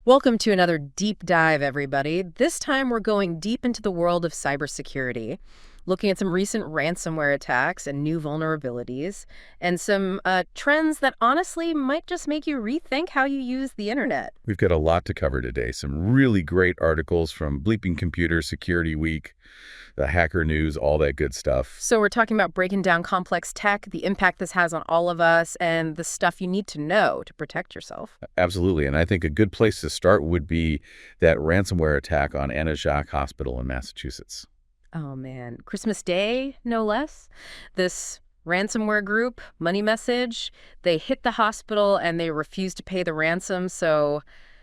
Welcome to another deep dive, everybody. This time we're going deep into the world of cybersecurity, looking at some recent ransomware attacks and new vulnerabilities, and some trends that honestly might just make you rethink how you use the internet. We've got a lot to cover today. Some really great articles from Bleeping Computer, Security Week, the Hacker News, all that good stuff. So we're talking about breaking down complex tech, the impact this has on all of us, and the stuff you need to know to protect yourself. Absolutely. And I think a good place to start would be that ransomware attack on Jaques Hospital in Massachusetts. Oh, man. Christmas Day, no less. This ransomware group, Money Message, they hit the hospital and they refused to pay the ransom, so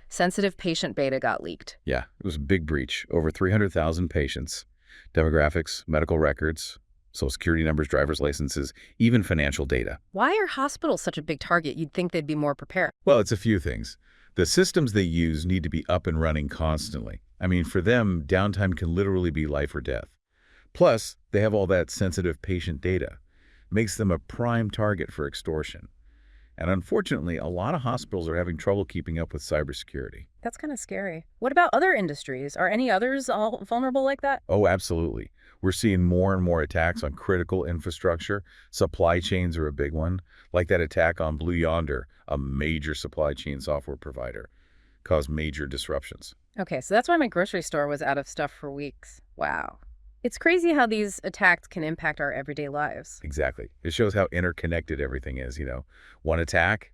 sensitive patient data got leaked. Yeah, it was a big breach. Over 300,000 patients, demographics, medical records, social security numbers, driver's licenses, even financial data. Why are hospitals such a big target? You'd think they'd be more prepared. Well, it's a few things. The systems they use need to be up and running constantly. I mean, for them, downtime can literally be life or death. Plus, they have all that sensitive patient data. Makes them a prime target for extortion. And unfortunately, a lot of hospitals are having trouble keeping up with cybersecurity. That's kind of scary. What about other industries? Are any others all vulnerable like that? Oh, absolutely. We're seeing more and more attacks on critical infrastructure. Supply chains are a big one, like that attack on Yonder, a major supply chain software provider, caused major disruptions. Okay, so that's why my grocery store was out of stuff for weeks. Wow. It's crazy how these attacks can impact our everyday lives. Exactly. It shows how interconnected everything is, One attack,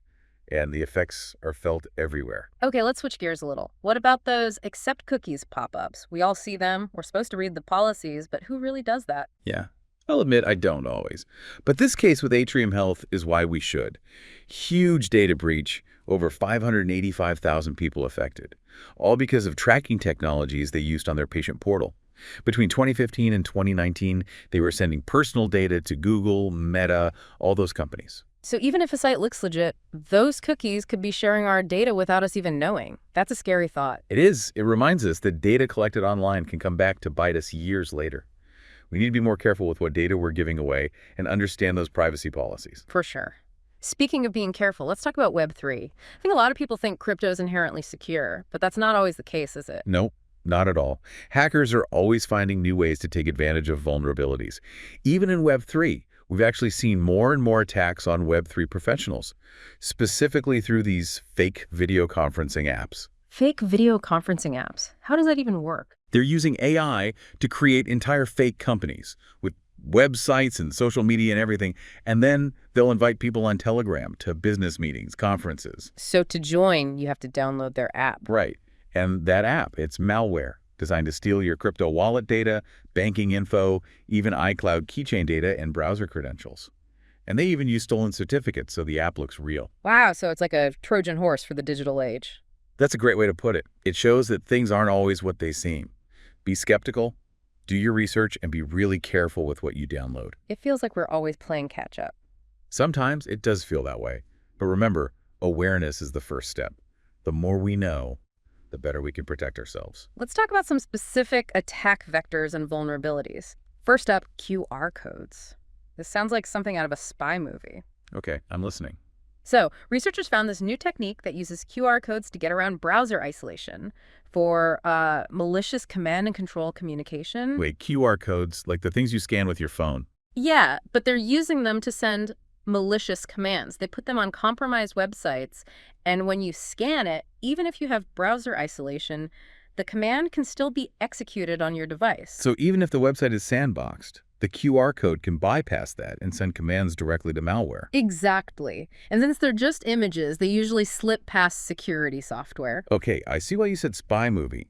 and the effects are felt everywhere. Okay, let's switch gears a little. What about those accept cookies pop-ups? We all see them. We're supposed to read the policies, but who really does that? Yeah. I'll admit I don't always. But this case with Atrium Health is why we should. Huge data breach, over 585,000 people affected, all because of tracking technologies they used on their patient portal. Between 2015 and 2019, they were sending personal data to Google, Meta, all those companies. So even if a site looks legit, those cookies could be sharing our data without us even knowing. That's a scary thought. It is. It reminds us that data collected online can come back to bite us years later. We need to be more careful with what data we're giving away and understand those privacy policies. For sure. Speaking of being careful, let's talk about Web3. I think a lot of people think crypto is inherently secure, but that's not always the case, is it? Nope. Not at all. Hackers are always finding new ways to take advantage of vulnerabilities. Even in Web3, we've actually seen more and more attacks on Web3 professionals, specifically through these fake video conferencing apps. Fake video conferencing apps? How does that even work? They're using AI to create entire fake companies with websites and social media and everything, and then they'll invite people on Telegram to business meetings, conferences. So to join, you have to download their app. Right. And that app, it's malware designed to steal your crypto wallet data, banking info, even iCloud keychain data, and browser credentials. And they even use stolen certificates so the app looks real. Wow, so it's like a Trojan horse for the digital age. That's a great way to put it. It shows that things aren't always what they seem. Be skeptical, do your research, and be really careful with what you download. It feels like we're always playing catch up. Sometimes it does feel that way. But remember, awareness is the first step. The more we know, the better we can protect ourselves. Let's talk about some specific attack vectors and vulnerabilities. First up, QR codes. This sounds like something out of a spy movie. Okay, I'm listening. So, researchers found this new technique that uses QR codes to get around browser isolation for malicious command and control communication. Wait, QR codes, like the things you scan with your phone? Yeah, but they're using them to send malicious commands. They put them on compromised websites, and when you scan it, even if you have browser isolation, the command can still be executed on your device. So even if the website is sandboxed, the QR code can bypass that and send commands directly to malware. Exactly. And since they're just images, they usually slip past security software. Okay, I see why you said spy movie.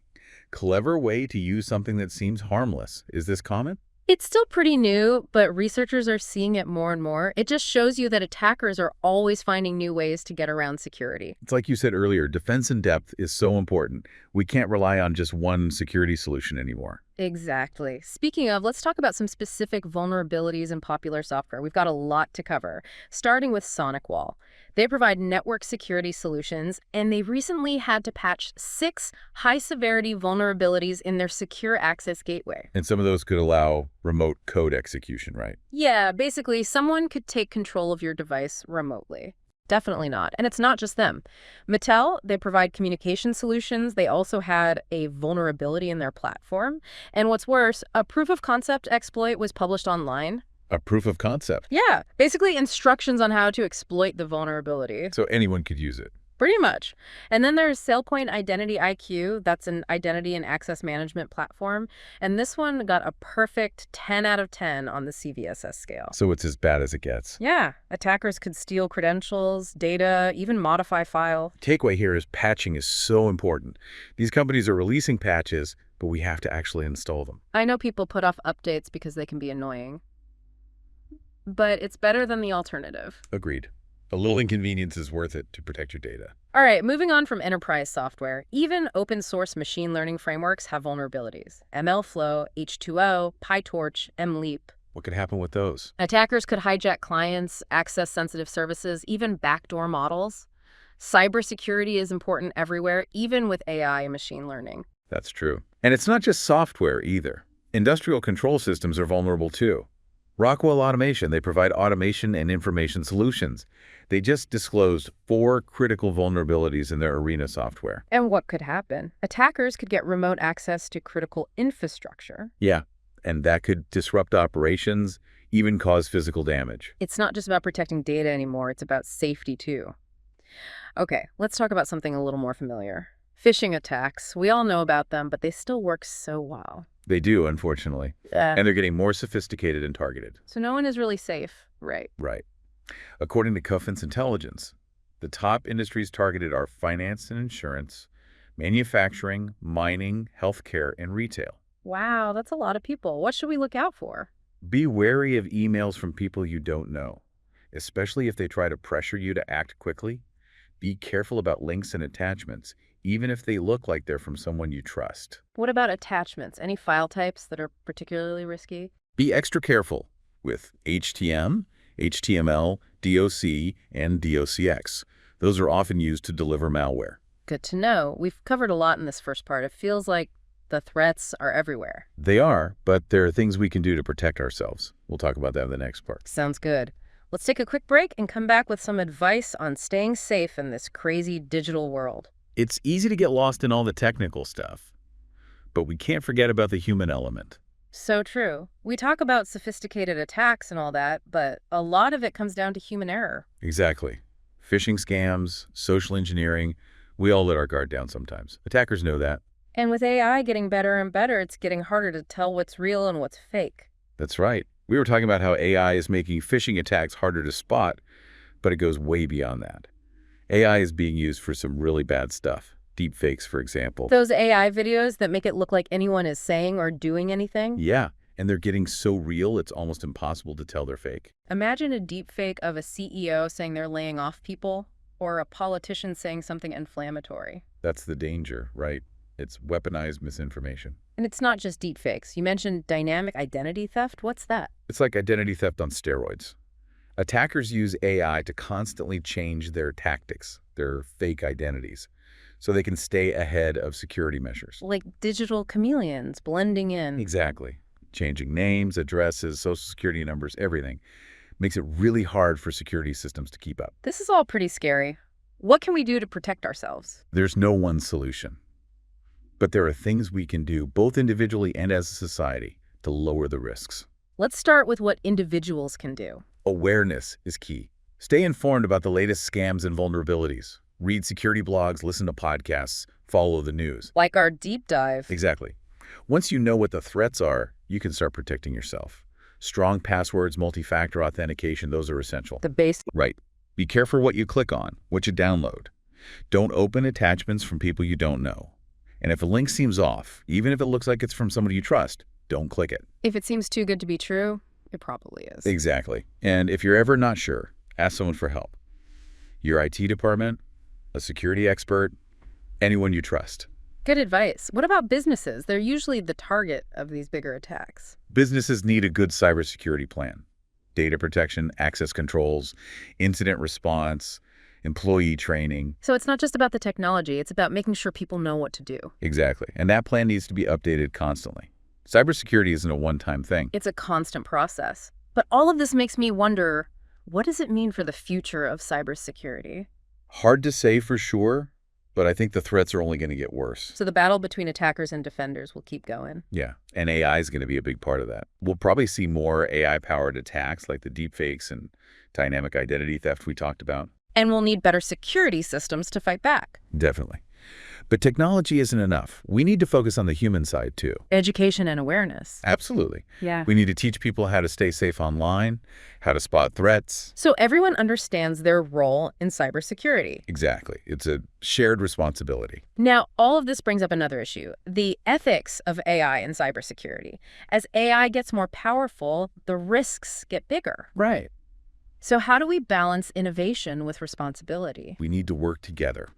Clever way to use something that seems harmless. Is this common? It's still pretty new, but researchers are seeing it more and more. It just shows you that attackers are always finding new ways to get around security. It's like you said earlier, defense in depth is so important. We can't rely on just one security solution anymore. Exactly. Speaking of, let's talk about some specific vulnerabilities in popular software. We've got a lot to cover, starting with SonicWall. They provide network security solutions, and they recently had to patch 6 high-severity vulnerabilities in their secure access gateway. And some of those could allow remote code execution, right? Yeah, basically, someone could take control of your device remotely. Definitely not. And it's not just them. Mattel, they provide communication solutions. They also had a vulnerability in their platform. And what's worse, a proof of concept exploit was published online. A proof of concept. Yeah, basically instructions on how to exploit the vulnerability. So anyone could use it. Pretty much. And then there's SailPoint Identity IQ. That's an identity and access management platform. And this one got a perfect 10 out of 10 on the CVSS scale. So it's as bad as it gets. Yeah. Attackers could steal credentials, data, even modify file. Takeaway here is patching is so important. These companies are releasing patches, but we have to actually install them. I know people put off updates because they can be annoying. But it's better than the alternative. Agreed. A little inconvenience is worth it to protect your data. All right, moving on from enterprise software, even open source machine learning frameworks have vulnerabilities. MLflow, H2O, PyTorch, MLeap. What could happen with those? Attackers could hijack clients, access sensitive services, even backdoor models. Cybersecurity is important everywhere, even with AI and machine learning. That's true. And it's not just software either. Industrial control systems are vulnerable too. Rockwell Automation, they provide automation and information solutions. They just disclosed 4 critical vulnerabilities in their Arena software. And what could happen? Attackers could get remote access to critical infrastructure. Yeah, and that could disrupt operations, even cause physical damage. It's not just about protecting data anymore, it's about safety too. Okay, let's talk about something a little more familiar. Phishing attacks. We all know about them, but they still work so well. They do, unfortunately. And they're getting more sophisticated and targeted. So no one is really safe, right? Right. According to Cuffman's Intelligence, the top industries targeted are finance and insurance, manufacturing, mining, healthcare, and retail. Wow, that's a lot of people. What should we look out for? Be wary of emails from people you don't know, especially if they try to pressure you to act quickly. Be careful about links and attachments, even if they look like they're from someone you trust. What about attachments? Any file types that are particularly risky? Be extra careful with HTML, DOC, and DOCX. Those are often used to deliver malware. Good to know. We've covered a lot in this first part. It feels like the threats are everywhere. They are, but there are things we can do to protect ourselves. We'll talk about that in the next part. Sounds good. Let's take a quick break and come back with some advice on staying safe in this crazy digital world. It's easy to get lost in all the technical stuff, but we can't forget about the human element. So true. We talk about sophisticated attacks and all that, but a lot of it comes down to human error. Exactly. Phishing scams, social engineering, we all let our guard down sometimes. Attackers know that. And with AI getting better and better, it's getting harder to tell what's real and what's fake. That's right. We were talking about how AI is making phishing attacks harder to spot, but it goes way beyond that. AI is being used for some really bad stuff. Deepfakes, for example. Those AI videos that make it look like anyone is saying or doing anything? Yeah, and they're getting so real, it's almost impossible to tell they're fake. Imagine a deepfake of a CEO saying they're laying off people, or a politician saying something inflammatory. That's the danger, right? It's weaponized misinformation. And it's not just deepfakes. You mentioned dynamic identity theft. What's that? It's like identity theft on steroids. Attackers use AI to constantly change their tactics, their fake identities, so they can stay ahead of security measures. Like digital chameleons blending in. Exactly. Changing names, addresses, social security numbers, everything. Makes it really hard for security systems to keep up. This is all pretty scary. What can we do to protect ourselves? There's no one solution. But there are things we can do, both individually and as a society, to lower the risks. Let's start with what individuals can do. Awareness is key. Stay informed about the latest scams and vulnerabilities. Read security blogs, listen to podcasts, follow the news. Like our deep dive. Exactly. Once you know what the threats are, you can start protecting yourself. Strong passwords, multi-factor authentication, those are essential. The base. Right. Be careful what you click on, what you download. Don't open attachments from people you don't know. And if a link seems off, even if it looks like it's from somebody you trust, don't click it. If it seems too good to be true, it probably is. Exactly. And if you're ever not sure, ask someone for help. Your IT department, a security expert, anyone you trust. Good advice. What about businesses? They're usually the target of these bigger attacks. Businesses need a good cybersecurity plan. Data protection, access controls, incident response, employee training. So it's not just about the technology, it's about making sure people know what to do. Exactly. And that plan needs to be updated constantly. Cybersecurity isn't a one-time thing. It's a constant process. But all of this makes me wonder, what does it mean for the future of cybersecurity? Hard to say for sure, but I think the threats are only going to get worse. So the battle between attackers and defenders will keep going. Yeah, and AI is going to be a big part of that. We'll probably see more AI-powered attacks like the deepfakes and dynamic identity theft we talked about. And we'll need better security systems to fight back. Definitely. But technology isn't enough. We need to focus on the human side, too. Education and awareness. Absolutely. Yeah. We need to teach people how to stay safe online, how to spot threats. So everyone understands their role in cybersecurity. Exactly. It's a shared responsibility. Now, all of this brings up another issue, the ethics of AI in cybersecurity. As AI gets more powerful, the risks get bigger. Right. So how do we balance innovation with responsibility? We need to work together.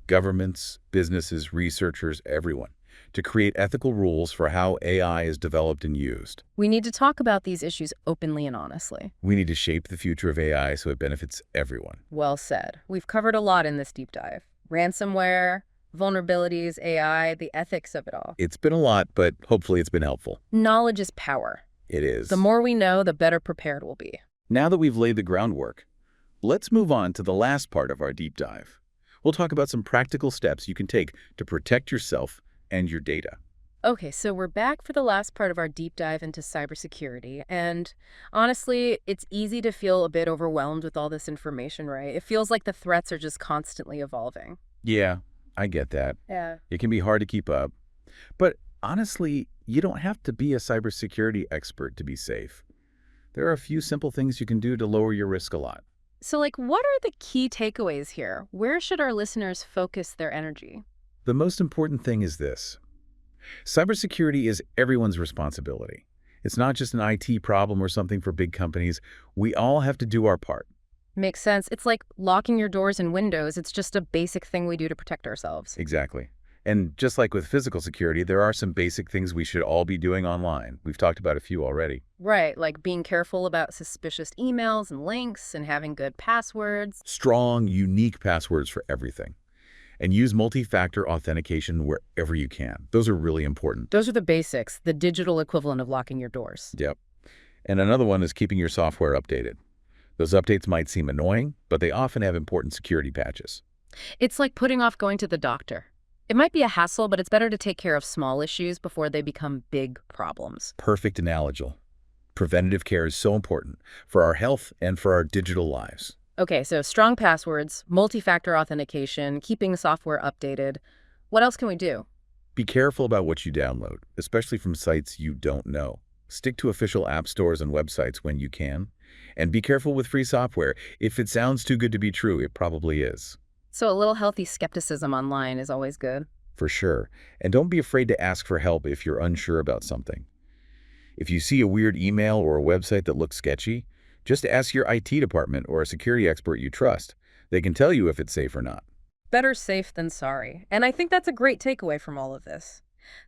Governments, businesses, researchers, everyone, to create ethical rules for how AI is developed and used. We need to talk about these issues openly and honestly. We need to shape the future of AI so it benefits everyone. Well said. We've covered a lot in this deep dive. Ransomware, vulnerabilities, AI, the ethics of it all. It's been a lot, but hopefully it's been helpful. Knowledge is power. It is. The more we know, the better prepared we'll be. Now that we've laid the groundwork, let's move on to the last part of our deep dive. We'll talk about some practical steps you can take to protect yourself and your data. Okay, so we're back for the last part of our deep dive into cybersecurity. And honestly, it's easy to feel a bit overwhelmed with all this information, right? It feels like the threats are just constantly evolving. Yeah, I get that. Yeah. It can be hard to keep up. But honestly, you don't have to be a cybersecurity expert to be safe. There are a few simple things you can do to lower your risk a lot. So, what are the key takeaways here? Where should our listeners focus their energy? The most important thing is this. Cybersecurity is everyone's responsibility. It's not just an IT problem or something for big companies. We all have to do our part. Makes sense. It's like locking your doors and windows. It's just a basic thing we do to protect ourselves. Exactly. And just like with physical security, there are some basic things we should all be doing online. We've talked about a few already. Right, like being careful about suspicious emails and links and having good passwords. Strong, unique passwords for everything. And use multi-factor authentication wherever you can. Those are really important. Those are the basics, the digital equivalent of locking your doors. Yep. And another one is keeping your software updated. Those updates might seem annoying, but they often have important security patches. It's like putting off going to the doctor. It might be a hassle, but it's better to take care of small issues before they become big problems. Perfect analogy. Preventative care is so important for our health and for our digital lives. Okay, so strong passwords, multi-factor authentication, keeping software updated. What else can we do? Be careful about what you download, especially from sites you don't know. Stick to official app stores and websites when you can. And be careful with free software. If it sounds too good to be true, it probably is. So a little healthy skepticism online is always good. For sure. And don't be afraid to ask for help if you're unsure about something. If you see a weird email or a website that looks sketchy, just ask your IT department or a security expert you trust. They can tell you if it's safe or not. Better safe than sorry. And I think that's a great takeaway from all of this.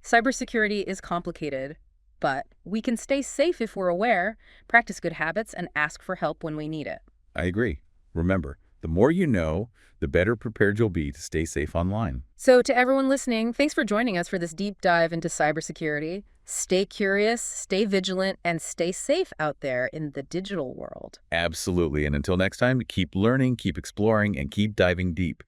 Cybersecurity is complicated, but we can stay safe if we're aware, practice good habits, and ask for help when we need it. I agree. Remember, the more you know, the better prepared you'll be to stay safe online. So to everyone listening, thanks for joining us for this deep dive into cybersecurity. Stay curious, stay vigilant, and stay safe out there in the digital world. Absolutely. And until next time, keep learning, keep exploring, and keep diving deep.